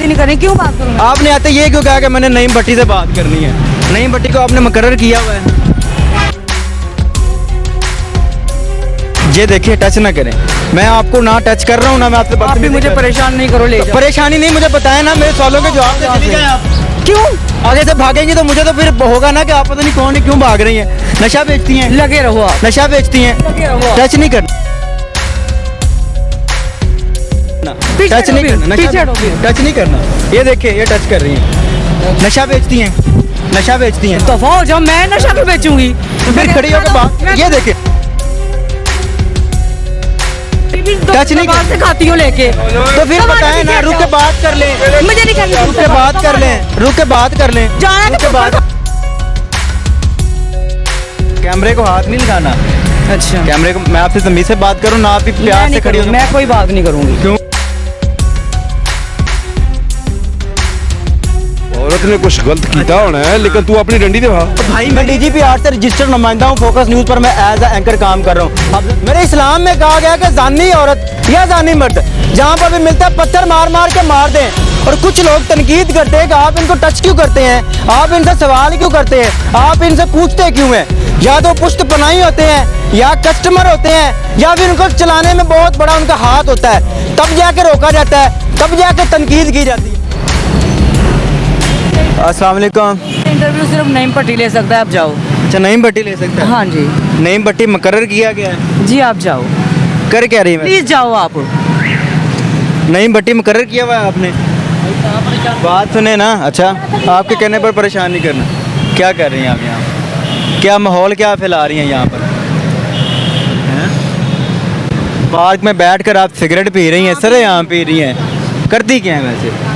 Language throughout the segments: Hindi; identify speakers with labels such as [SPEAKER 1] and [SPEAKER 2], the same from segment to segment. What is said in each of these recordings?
[SPEAKER 1] ही नहीं करनी, क्यों बात करूँ?
[SPEAKER 2] आपने आते ये क्यों कहा कि मैंने नईम भट्टी से बात करनी है? नईम भट्टी को आपने मुकर्रर किया हुआ है। ये देखिए, टच ना करें। मैं आपको ना टच कर रहा हूँ ना मैं आपसे
[SPEAKER 1] आप भी मुझे परेशान नहीं करो, ले जाओ।
[SPEAKER 2] परेशानी नहीं, मुझे बताया ना, मेरे सवालों के जवाब दे चली जाएं आप।
[SPEAKER 1] क्यों
[SPEAKER 2] आगे से भागेंगी तो मुझे तो फिर होगा ना कि आप पता नहीं कौन है, क्यों भाग रही हैं। नशा बेचती हैं,
[SPEAKER 1] लगे रहो आप,
[SPEAKER 2] नशा बेचती हैं।
[SPEAKER 1] लगे रहो आप।
[SPEAKER 2] टच नहीं करना, टच नहीं करना, टच नहीं करना। ये देखिए, ये टच कर रही हैं, नशा बेचती हैं, नशा बेचती हैं।
[SPEAKER 1] दफा हो जाओ, मैं नशा क्यों बेचूंगी?
[SPEAKER 2] तो फिर खड़ी होकर बात, ये देखिए, टच नहीं कर
[SPEAKER 1] से खाती हूँ लेके,
[SPEAKER 2] तो फिर बताएं ना, रुक के बात कर लें।
[SPEAKER 1] मुझे नहीं करनी,
[SPEAKER 2] रुक के बात कर लें, रुक के बात कर लें,
[SPEAKER 1] जाना
[SPEAKER 2] रुक के बात। कैमरे को हाथ नहीं लगाना।
[SPEAKER 1] अच्छा,
[SPEAKER 2] कैमरे को, मैं आपसे तमीज से बात करूं ना, आप भी प्यार से खड़ी हो।
[SPEAKER 1] मैं कोई बात नहीं करूंगी।
[SPEAKER 2] क्यों?
[SPEAKER 3] औरत ने कुछ गलत किया होना है, लेकिन तू अपनी डंडी दिखा।
[SPEAKER 2] भाई मैं DGPR से रजिस्टर्ड नुमाइंदा हूँ, फोकस न्यूज़ पर मैं एज ए एंकर काम कर रहा हूँ। अब मेरे इस्लाम में कहा गया कि जानी औरत या जानी मर्द जहाँ पर भी मिलता है पत्थर मार मार के मार दें। और कुछ लोग तनकीद करते हैं कि आप इनको टच क्यों करते हैं, आप इनसे सवाल क्यों करते हैं, आप इनसे पूछते क्यों हैं। या तो पुश्त पनाही होते हैं, या कस्टमर होते हैं, या फिर उनको चलाने में बहुत बड़ा उनका हाथ होता है, तब जाके रोका जाता है, तब जाके तनकीद की जाती है। अस्सलाम वालेकुम।
[SPEAKER 1] इंटरव्यू सिर्फ नईम भट्टी ले सकता है, आप जाओ।
[SPEAKER 2] अच्छा, नईम भट्टी ले सकता है?
[SPEAKER 1] हाँ जी,
[SPEAKER 2] नईम भट्टी मुकर्रर किया गया है।
[SPEAKER 1] जी आप जाओ,
[SPEAKER 2] कर क्या रही है?
[SPEAKER 1] प्लीज जाओ आप।
[SPEAKER 2] नईम भट्टी मुकर्रर किया हुआ है आपने? बात सुने ना। अच्छा, आपके कहने पर परेशान नहीं करना। क्या कर रही हैं आप यहाँ? क्या माहौल क्या फैला रही हैं यहाँ पर? हैं? पार्क में बैठकर आप सिगरेट पी रही हैं, सरेआम पी रही हैं, करती क्या है वैसे?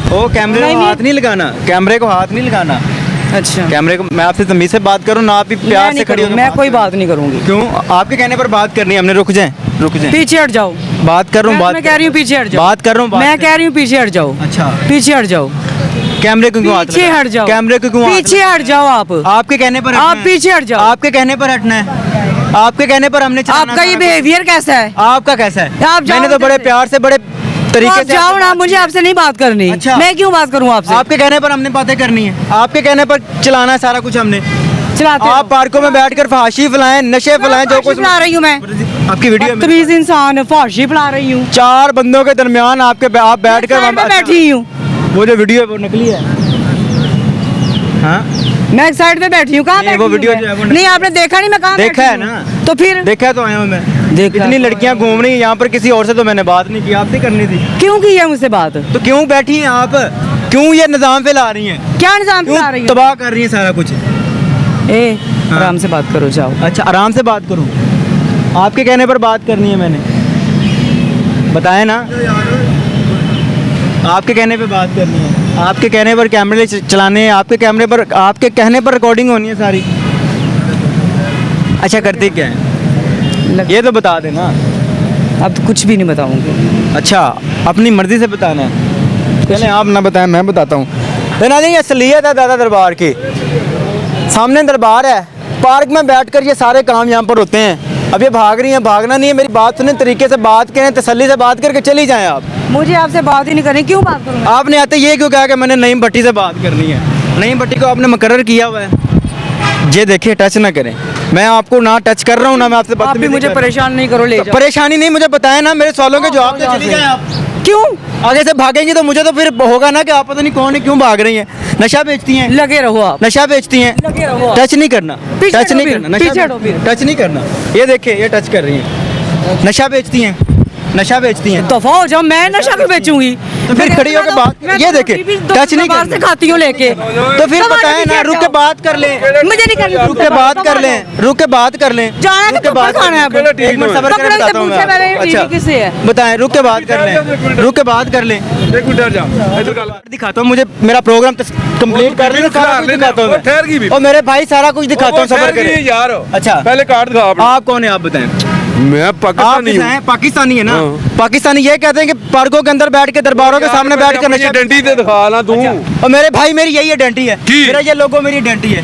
[SPEAKER 2] ओ, कैमरे को हाथ नहीं लगाना, कैमरे को हाथ नहीं लगाना।
[SPEAKER 1] अच्छा,
[SPEAKER 2] कैमरे को, मैं आपसे तमीज से बात करूँ ना, आप भी प्यार से खड़ी हो।
[SPEAKER 1] मैं कोई बात नहीं करूंगी।
[SPEAKER 2] क्यों? आपके कहने पर बात करनी है हमने। रुक जाएं, रुक जाएं।
[SPEAKER 1] पीछे हट जाओ।
[SPEAKER 2] बात कर रहा हूँ, बात
[SPEAKER 1] मैं कह रही हूँ पीछे हट जाओ।
[SPEAKER 2] बात कर रहा हूँ,
[SPEAKER 1] मैं कह रही हूँ पीछे हट जाओ।
[SPEAKER 2] अच्छा,
[SPEAKER 1] पीछे हट जाओ।
[SPEAKER 2] कैमरे को क्यों हाथ
[SPEAKER 1] पीछे
[SPEAKER 2] लगा?
[SPEAKER 1] हट जाओ।
[SPEAKER 2] कैमरे को क्यों हाथ
[SPEAKER 1] पीछे
[SPEAKER 2] लगा?
[SPEAKER 1] हट जाओ आप।
[SPEAKER 2] आपके कहने पर
[SPEAKER 1] आप
[SPEAKER 2] हटना है।
[SPEAKER 1] पीछे हट जाओ।
[SPEAKER 2] आपके कहने पर हटना है। आपके कहने पर हमने चलाना
[SPEAKER 1] आपका ये
[SPEAKER 2] सारा
[SPEAKER 1] बिहेवियर कैसा है?
[SPEAKER 2] कुछ। आपका कैसा है?
[SPEAKER 1] आप जाओ
[SPEAKER 2] मैंने तो बड़े
[SPEAKER 1] इधर से।
[SPEAKER 2] प्यार से, बड़े तरीके
[SPEAKER 1] आप
[SPEAKER 2] से
[SPEAKER 1] जाओ ना, मुझे आपसे नहीं बात करनी।
[SPEAKER 2] अच्छा।
[SPEAKER 1] मैं क्यों बात करूँ आपसे?
[SPEAKER 2] आपके कहने पर हमने बातें करनी है, आपके कहने पर चलाना है सारा कुछ हमने।
[SPEAKER 1] चलाते
[SPEAKER 2] आप पार्कों में बैठकर फहाशी फैलाएं, नशे फैलाएं, जो कुछ
[SPEAKER 1] फैला रही हूँ मैं।
[SPEAKER 2] आपकी वीडियो में
[SPEAKER 1] बदतमीज इंसान, फाशी फैला रही हूँ।
[SPEAKER 2] 4 बंदों के दरमियान आप बैठकर
[SPEAKER 1] साइड में बैठी हूँ।
[SPEAKER 2] वो जो वीडियो है वो नकली है। हाँ,
[SPEAKER 1] मैं एक साइड पे बैठी हूँ। कहाँ
[SPEAKER 2] नहीं,
[SPEAKER 1] बैठी
[SPEAKER 2] वो
[SPEAKER 1] हूँ
[SPEAKER 2] वीडियो
[SPEAKER 1] मैं?
[SPEAKER 2] जो है वो
[SPEAKER 1] नहीं, आपने देखा नहीं मैं कहाँ
[SPEAKER 2] देखा
[SPEAKER 1] बैठी
[SPEAKER 2] है
[SPEAKER 1] हूँ?
[SPEAKER 2] ना।
[SPEAKER 1] तो फिर
[SPEAKER 2] देखा तो आया हूँ मैं।
[SPEAKER 1] देखा
[SPEAKER 2] इतनी
[SPEAKER 1] तो
[SPEAKER 2] लड़कियां घूम रही हैं यहाँ पर, किसी और से तो मैंने बात नहीं की, आपसे करनी थी।
[SPEAKER 1] क्यों की है मुझसे बात?
[SPEAKER 2] तो क्यों बैठी हैं आप? क्यों ये निजाम फैला रही हैं?
[SPEAKER 1] क्या निजाम फैला रही
[SPEAKER 2] क्यों
[SPEAKER 1] हूँ?
[SPEAKER 2] तबाह कर रही हैं सारा कुछ?
[SPEAKER 1] ए, आराम से बात करो, जाओ।
[SPEAKER 2] अच्छा, आराम से बात करूँ? आपके कहने पर बात करनी है मैंने, बताया ना। आपके कहने पे बात करनी है, आपके कहने पर कैमरे चलाने हैं, आपके कैमरे पर, आपके कहने पर रिकॉर्डिंग होनी है सारी। अच्छा, करती क्या है ये तो बता देना।
[SPEAKER 1] अब तो कुछ भी नहीं बताऊंगी।
[SPEAKER 2] अच्छा, अपनी मर्जी से बताना है? चलें, आप ना बताएं, मैं बताता हूँ। तो ना जी, असलियत है दादा दरबार की। सामने दरबार है, पार्क में बैठकर ये सारे काम यहाँ पर होते हैं। अब ये भाग रही हैं, भागना नहीं है। मेरी बात सुने, तरीके से बात करें, तसल्ली से बात करके चली जाएं आप।
[SPEAKER 1] मुझे आपसे बात ही नहीं करनी, क्यों बात करूँ?
[SPEAKER 2] आपने आते ये क्यों कहा कि मैंने नईम भट्टी से बात करनी है? नईम भट्टी को आपने मुकर्रर किया हुआ है। ये देखिए, टच ना करें। मैं आपको ना टच कर रहा हूँ ना मैं आपसे
[SPEAKER 1] आप भी मुझे परेशान नहीं करो, ले जाओ।
[SPEAKER 2] परेशानी नहीं, मुझे बताया ना, मेरे सवालों के जवाब दे चली जाएं आप।
[SPEAKER 1] क्यों?
[SPEAKER 2] आगे से भागेंगी तो मुझे तो फिर होगा ना कि आप पता नहीं कौन है, क्यों भाग रही हैं। नशा बेचती हैं,
[SPEAKER 1] लगे रहो आप,
[SPEAKER 2] नशा बेचती हैं।
[SPEAKER 1] लगे रहो आप।
[SPEAKER 2] टच नहीं करना,
[SPEAKER 1] पीछे
[SPEAKER 2] टच
[SPEAKER 1] हटो
[SPEAKER 2] नहीं
[SPEAKER 1] फिर,
[SPEAKER 2] करना,
[SPEAKER 1] पीछे हटो फिर।
[SPEAKER 2] टच नहीं करना। ये देखिए, ये टच कर रही हैं, नशा बेचती हैं, नशा बेचती हैं।
[SPEAKER 1] दफा हो जाओ, मैं नशा क्यों बेचूंगी?
[SPEAKER 2] तो फिर खड़ी होकर बात, ये देखिए, टच नहीं
[SPEAKER 1] बाहर से
[SPEAKER 2] करना।
[SPEAKER 1] खाती हूँ लेके,
[SPEAKER 2] तो फिर बताएं ना, रुक के बात कर लें।
[SPEAKER 1] मुझे नहीं करनी।
[SPEAKER 2] रुक के बात कर लें, रुक के बात कर लें।
[SPEAKER 1] जाना
[SPEAKER 2] रुक
[SPEAKER 1] कि
[SPEAKER 2] के बात
[SPEAKER 1] कपड़ा खाना है अब?
[SPEAKER 2] एक मिनट सब्र करें, बताता हूँ मैं
[SPEAKER 1] पहले
[SPEAKER 2] आपको।
[SPEAKER 1] टीवी किससे है?
[SPEAKER 2] बताएं, रुक के बात कर लें, रुक के बात कर लें। दिखाता हूँ, मुझे मेरा प्रोग्राम कंप्लीट कर लें, सारा कुछ दिखाता हूँ मैं। और मेरे भाई सारा कुछ दिखाता हूँ, सब्र करें
[SPEAKER 3] यार।
[SPEAKER 2] अच्छा,
[SPEAKER 3] पहले कार्ड दिखा आपने।
[SPEAKER 2] आप कौन है आप बताएं?
[SPEAKER 3] मैं
[SPEAKER 2] आप
[SPEAKER 3] पाकिस्तानी
[SPEAKER 2] किस
[SPEAKER 3] हूँ।
[SPEAKER 2] हैं? पाकिस्तानी है ना।
[SPEAKER 3] हाँ।
[SPEAKER 2] पाकिस्तानी ये कहते हैं कि पार्कों के अंदर बैठ के, दरबारों के सामने बैठ के नशा।
[SPEAKER 3] डंडी दे दिखा ना तू।
[SPEAKER 2] और मेरे भाई, मेरी यही आइडेंटिटी है,
[SPEAKER 3] की?
[SPEAKER 2] मेरा ये लोगो मेरी आइडेंटिटी है।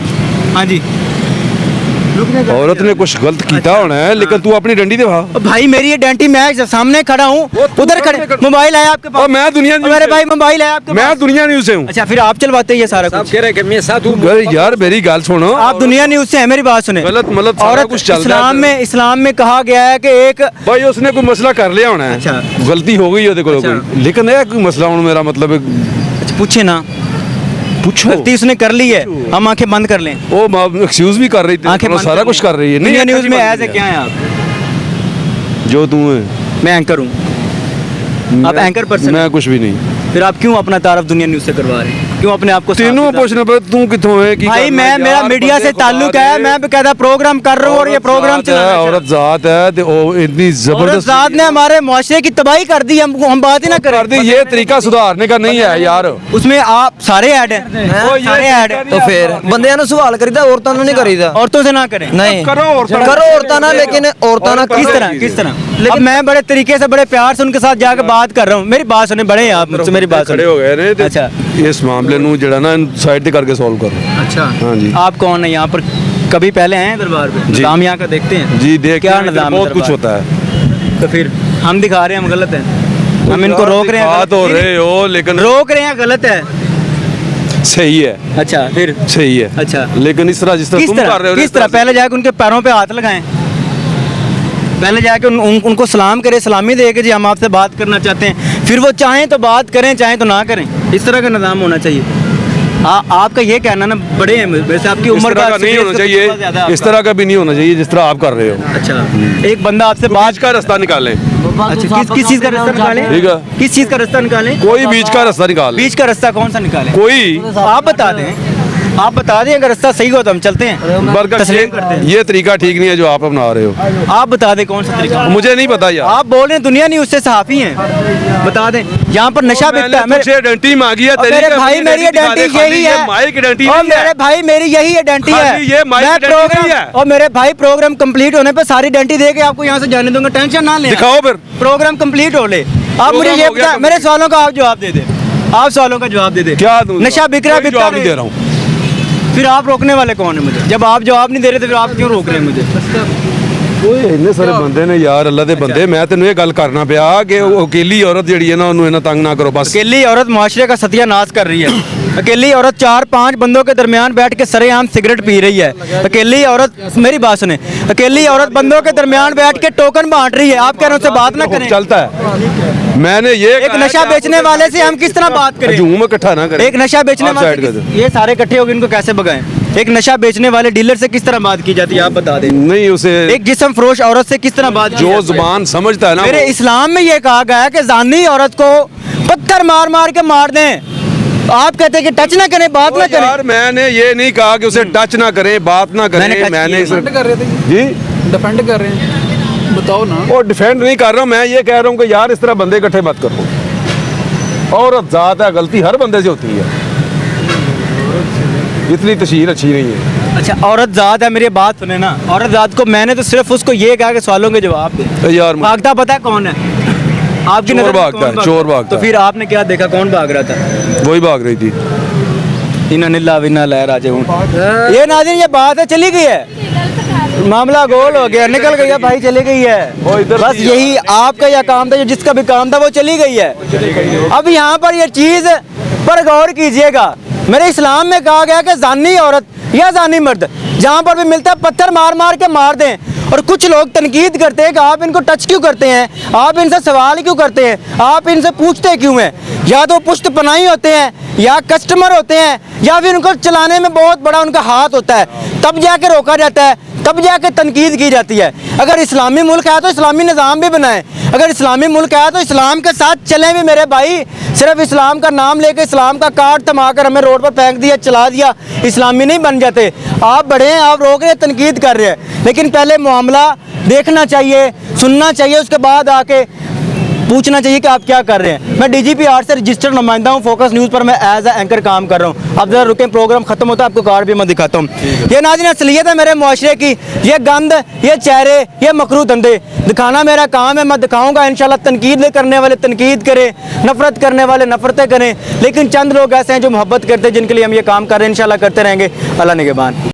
[SPEAKER 2] हाँ जी,
[SPEAKER 3] औरत ने कुछ गलत किया होना है लेकिन तू अपनी डंडी दिखा।
[SPEAKER 2] भाई मेरी आइडेंटिटी मैं सामने खड़ा हूँ, उधर खड़े, मोबाइल है आपके पास?
[SPEAKER 3] और मैं दुनिया न्यूज़
[SPEAKER 2] मेरे
[SPEAKER 3] से
[SPEAKER 2] भाई मोबाइल है आपके
[SPEAKER 3] मैं
[SPEAKER 2] पास?
[SPEAKER 3] दुनिया न्यूज़ से हूँ।
[SPEAKER 2] अच्छा फिर आप चलवाते हैं ये सारा कुछ?
[SPEAKER 4] कह रहे कि मैं साथ हूँ।
[SPEAKER 3] अरे यार मेरी गाल सुनो,
[SPEAKER 2] आप दुनिया न्यूज़ से है, मेरी बात सुने।
[SPEAKER 3] गलत मतलब सारा
[SPEAKER 2] औरत
[SPEAKER 3] कुछ चल रहा है।
[SPEAKER 2] इस्लाम में कहा गया है कि एक
[SPEAKER 3] भाई उसने कोई मसला कर लिया होना है।
[SPEAKER 2] अच्छा।
[SPEAKER 3] गलती हो गई है कोई, लेकिन ये कोई मसला होना मेरा मतलब
[SPEAKER 2] पूछे ना,
[SPEAKER 3] पूछो।
[SPEAKER 2] गलती उसने कर ली है, हम आंखें बंद कर लें?
[SPEAKER 3] वो एक्सक्यूज भी कर रही थी,
[SPEAKER 2] आंखें बंद
[SPEAKER 3] सारा कुछ कर रही है।
[SPEAKER 2] दुनिया न्यूज़ में
[SPEAKER 3] ऐसा
[SPEAKER 2] ऐसे क्या है आप?
[SPEAKER 3] जो तू है।
[SPEAKER 2] मैं एंकर हूँ, आप एंकर पर्सन?
[SPEAKER 3] मैं कुछ भी नहीं।
[SPEAKER 2] फिर आप क्यों अपना तारफ दुनिया न्यूज़ से करवा रहे हैं? क्यों अपने आप को
[SPEAKER 3] तीनों पूछने पर तू कितों है कि
[SPEAKER 2] भाई मैं मेरा मीडिया से ताल्लुक है, मैं बेकायदा प्रोग्राम कर रहा हूँ और ये प्रोग्राम चला रहा हूँ।
[SPEAKER 3] औरत जात है तो वो इतनी
[SPEAKER 2] औरत
[SPEAKER 3] जबरदस्त
[SPEAKER 2] जात ने हमारे मुआशरे की तबाही कर दी, हम बात ही ना
[SPEAKER 3] कर
[SPEAKER 2] करें।
[SPEAKER 3] दी। ये तरीका सुधारने का नहीं है यार।
[SPEAKER 2] उसमें आप सारे ऐड हैं, सारे ऐड हैं।
[SPEAKER 4] तो फिर बंदे ਨੂੰ सवाल करीदा, औरतों ਨੂੰ नहीं करीदा।
[SPEAKER 2] औरतों से ना करें,
[SPEAKER 4] नहीं
[SPEAKER 3] करो
[SPEAKER 4] औरतों ना, लेकिन औरतों ना
[SPEAKER 2] किस तरह किस तरह? अब मैं बड़े तरीके से बड़े प्यार से उनके साथ जाकर बात कर रहा हूँ, मेरी बात सुने, बड़े हैं आप मुझसे, मेरी बात
[SPEAKER 3] खड़े
[SPEAKER 2] सुने।
[SPEAKER 3] हो गए ने ते
[SPEAKER 2] अच्छा।
[SPEAKER 3] इस मामले ਨੂੰ ਜਿਹੜਾ ਨਾ ਸਾਈਡ ਤੇ ਕਰਕੇ ਸੋल्व करो।
[SPEAKER 2] अच्छा
[SPEAKER 3] हाँ जी।
[SPEAKER 2] आप कौन है यहाँ पर? कभी पहले आए हैं दरबार पे?
[SPEAKER 3] जी।
[SPEAKER 2] निज़ाम यहाँ का देखते हैं?
[SPEAKER 3] जी देख
[SPEAKER 2] क्या निज़ाम है
[SPEAKER 3] बहुत कुछ
[SPEAKER 2] दरबार?
[SPEAKER 3] होता है।
[SPEAKER 2] तो फिर हम दिखा रहे हैं हम गलत हैं, हम इनको रोक रहे हैं?
[SPEAKER 3] बात हो रहे हो लेकिन
[SPEAKER 2] रोक रहे हैं, गलत है।
[SPEAKER 3] सही है,
[SPEAKER 2] अच्छा फिर
[SPEAKER 3] सही है।
[SPEAKER 2] अच्छा
[SPEAKER 3] लेकिन इस तरह जिस तरह
[SPEAKER 2] किस
[SPEAKER 3] तुम कर रहे
[SPEAKER 2] तरह
[SPEAKER 3] हो
[SPEAKER 2] किस तरह? पहले जाके उनके पैरों पे हाथ लगाएं, पहले जाके उनको सलाम करें, सलामी दे के जी हम आपसे बात करना चाहते हैं, फिर वो चाहें तो बात करें, चाहें तो ना करें। इस तरह का निज़ाम होना चाहिए। आपका ये कहना ना, बड़े हैं वैसे, आपकी
[SPEAKER 3] इस
[SPEAKER 2] उम्र
[SPEAKER 3] तरह का नहीं होना चाहिए, इस तरह का भी नहीं होना चाहिए जिस तरह आप कर रहे हो।
[SPEAKER 2] अच्छा एक बंदा आपसे
[SPEAKER 3] बीच
[SPEAKER 2] बात
[SPEAKER 3] का रास्ता निकालें,
[SPEAKER 2] अच्छा किस चीज़ का रास्ता निकालें?
[SPEAKER 3] ठीक है।
[SPEAKER 2] किस चीज़ का रास्ता निकालें?
[SPEAKER 3] कोई बीच का रास्ता निकाल ले।
[SPEAKER 2] बीच का रास्ता कौन सा निकालें?
[SPEAKER 3] कोई
[SPEAKER 2] आप बता दें, आप बता दें, अगर रास्ता सही हो तो हम चलते हैं,
[SPEAKER 3] बरकत
[SPEAKER 2] तस्लीम करते हैं।
[SPEAKER 3] ये तरीका ठीक नहीं है जो आप अपना रहे हो।
[SPEAKER 2] आप बता दें कौन सा तरीका?
[SPEAKER 3] मुझे नहीं पता यार।
[SPEAKER 2] आप बोल रहे हैं दुनिया न्यूज़ से सहाफ़ी हैं, बता दें यहाँ पर नशा बिकता है।
[SPEAKER 3] मैंने आइडेंटिटी मांगी है तेरी,
[SPEAKER 2] मेरे भाई मेरी आइडेंटिटी यही है,
[SPEAKER 3] माइक आइडेंटिटी
[SPEAKER 2] और मेरे भाई मेरी यही आइडेंटिटी है।
[SPEAKER 3] खाली ये माइक
[SPEAKER 2] मैं
[SPEAKER 3] आइडेंटिटी
[SPEAKER 2] प्रोग्राम
[SPEAKER 3] है।
[SPEAKER 2] और मेरे भाई प्रोग्राम कंप्लीट होने पे सारी आइडेंटिटी दे के आपको यहाँ से जाने दूंगा, टेंशन ना लें।
[SPEAKER 3] दिखाओ फिर।
[SPEAKER 2] प्रोग्राम कंप्लीट हो ले। आप मुझे
[SPEAKER 3] प्रोग्राम
[SPEAKER 2] ये
[SPEAKER 3] हो गया
[SPEAKER 2] बता, मेरे सवालों का आप जवाब दे दे, आप सवालों का जवाब दे दे।
[SPEAKER 3] क्या दूं?
[SPEAKER 2] नशा बिक रहा है,
[SPEAKER 3] कोई
[SPEAKER 2] बिकता
[SPEAKER 3] जवाब नहीं
[SPEAKER 2] रहे।
[SPEAKER 3] दे रहा हूँ।
[SPEAKER 2] फिर आप रोकने वाले कौन है मुझे? जब आप जवाब नहीं दे रहे तो फिर आप क्यों रोक रहे हैं मुझे?
[SPEAKER 3] ਇੰਨੇ ਸਾਰੇ ਬੰਦੇ ਨੇ ਯਾਰ, ਅੱਲਾ ਦੇ ਬੰਦੇ। मैं ਤੈਨੂੰ ਇਹ ਗੱਲ ਕਰਨਾ ਪਿਆ ਕਿ ਉਹ ਅਕੇਲੀ ਔਰਤ ਜਿਹੜੀ ਹੈ ਨਾ ਉਹਨੂੰ ਇਹਨਾਂ ਤੰਗ ਨਾ ਕਰੋ बस।
[SPEAKER 2] अकेली औरत मुआशरे का सत्यानाश कर रही है। अकेली औरत 4-5 बंदों के दरमियान बैठ के सरेआम सिगरेट पी रही है। अकेली औरत, मेरी बात सुने, अकेली औरत बंदों के दरमियान बैठ के टोकन बांट रही है। आप कह रहे हैं उससे बात ना करें?
[SPEAKER 3] चलता है। मैंने ये
[SPEAKER 2] एक नशा बेचने वाले से हम किस तरह बात करें?
[SPEAKER 3] हजूम इकट्ठा ना करें।
[SPEAKER 2] एक नशा बेचने
[SPEAKER 3] आप
[SPEAKER 2] वाले
[SPEAKER 3] साइड कर
[SPEAKER 2] से ये सारे इकट्ठे हो गए, इनको कैसे भगाएं? एक नशा बेचने वाले डीलर से किस तरह बात की जाती है आप बता दें?
[SPEAKER 3] नहीं उसे
[SPEAKER 2] एक जिस्म फरोश औरत से किस तरह बात की
[SPEAKER 3] जो
[SPEAKER 2] जाती है?
[SPEAKER 3] जुबान समझता है ना
[SPEAKER 2] मेरे
[SPEAKER 3] वो-
[SPEAKER 2] इस्लाम में ये कहा गया है कि जानी औरत को पत्थर मार मार के मार दें। आप कहते हैं कि टच ना करें, बात ना करें।
[SPEAKER 3] यार मैंने ये नहीं कहा कि उसे टच ना करें, बात ना
[SPEAKER 2] मैंने
[SPEAKER 3] करें।
[SPEAKER 2] touch
[SPEAKER 3] मैंने
[SPEAKER 2] किया।
[SPEAKER 3] इसे-
[SPEAKER 5] कर रहे थे,
[SPEAKER 3] जी
[SPEAKER 5] डिफेंड कर रहे हैं, बताओ ना।
[SPEAKER 3] और डिफेंड नहीं कर रहा हूँ, मैं ये कह रहा हूँ कि यार इस तरह बंदे इकट्ठे मत करो। औरत जात है, गलती हर बंदे से होती है, इतनी तशहीर अच्छी नहीं है।
[SPEAKER 2] अच्छा औरत जात है, मेरी बात सुने ना, औरत जात को मैंने तो सिर्फ उसको ये कहा कि सवालों के जवाब दे।
[SPEAKER 3] यार
[SPEAKER 2] भागता पता है कौन है? आपकी
[SPEAKER 3] चोर
[SPEAKER 2] नज़र में
[SPEAKER 3] भागता
[SPEAKER 2] कौन
[SPEAKER 3] है, चोर भागता
[SPEAKER 2] तो
[SPEAKER 3] है।
[SPEAKER 2] फिर आपने क्या देखा, कौन भाग रहा था?
[SPEAKER 3] वही भाग रही थी।
[SPEAKER 2] इन्ना नीला विना लहर आजे हूँ। ये नाज़रीन ये बात है, चली गई है, मामला गोल हो गया, निकल गई है भाई, चली गई है।
[SPEAKER 3] वो इधर
[SPEAKER 2] बस
[SPEAKER 3] थी।
[SPEAKER 2] यही आपका यह काम था, जो जिसका भी काम था वो चली गई है। अब यहाँ पर ये चीज़ पर गौर कीजिएगा। मेरे इस्लाम में कहा गया कि जानी औरत या जानी मर्द जहाँ पर भी मिलता है पत्थर मार मार के मार दें। और कुछ लोग तनकीद करते हैं कि आप इनको टच क्यों करते हैं, आप इनसे सवाल क्यों करते हैं, आप इनसे पूछते क्यों हैं? या तो पुश्त पनाही होते हैं, या कस्टमर होते हैं, या फिर उनको चलाने में बहुत बड़ा उनका हाथ होता है, तब जाके रोका जाता है, तब जाके तनकीद की जाती है। अगर इस्लामी मुल्क है तो इस्लामी निज़ाम भी बनाएं। अगर इस्लामी मुल्क है तो इस्लाम के साथ चलें भी मेरे भाई। सिर्फ इस्लाम का नाम लेके इस्लाम का कार्ड थमा कर हमें रोड पर फेंक दिया, चला दिया, इस्लामी नहीं बन जाते। आप बड़े हैं, आप रोक रहे हैं, तनकीद कर रहे हैं, लेकिन पहले मामला देखना चाहिए, सुनना चाहिए, उसके बाद आके पूछना चाहिए कि आप क्या कर रहे हैं। मैं DGPR से रजिस्टर्ड नुमाइंदा हूँ, फोकस न्यूज़ पर मैं एज ए एंकर काम कर रहा हूँ। अब जरा रुकें, प्रोग्राम खत्म होता है, आपको कार्ड भी मैं दिखाता हूँ। ये नाज़रीन असलियत है मेरे मुआशरे की, ये गंद, ये चेहरे, ये मकरू धंधे दिखाना मेरा काम है। मैं दिखाऊंगा इंशाल्लाह। तनकीद करने वाले तनकीद करें, नफरत करने वाले नफरतें करें, लेकिन चंद लोग ऐसे हैं जो मोहब्बत करते हैं, जिनके लिए हम ये काम कर रहे हैं, इंशाल्लाह करते रहेंगे। अल्लाह निगहबान।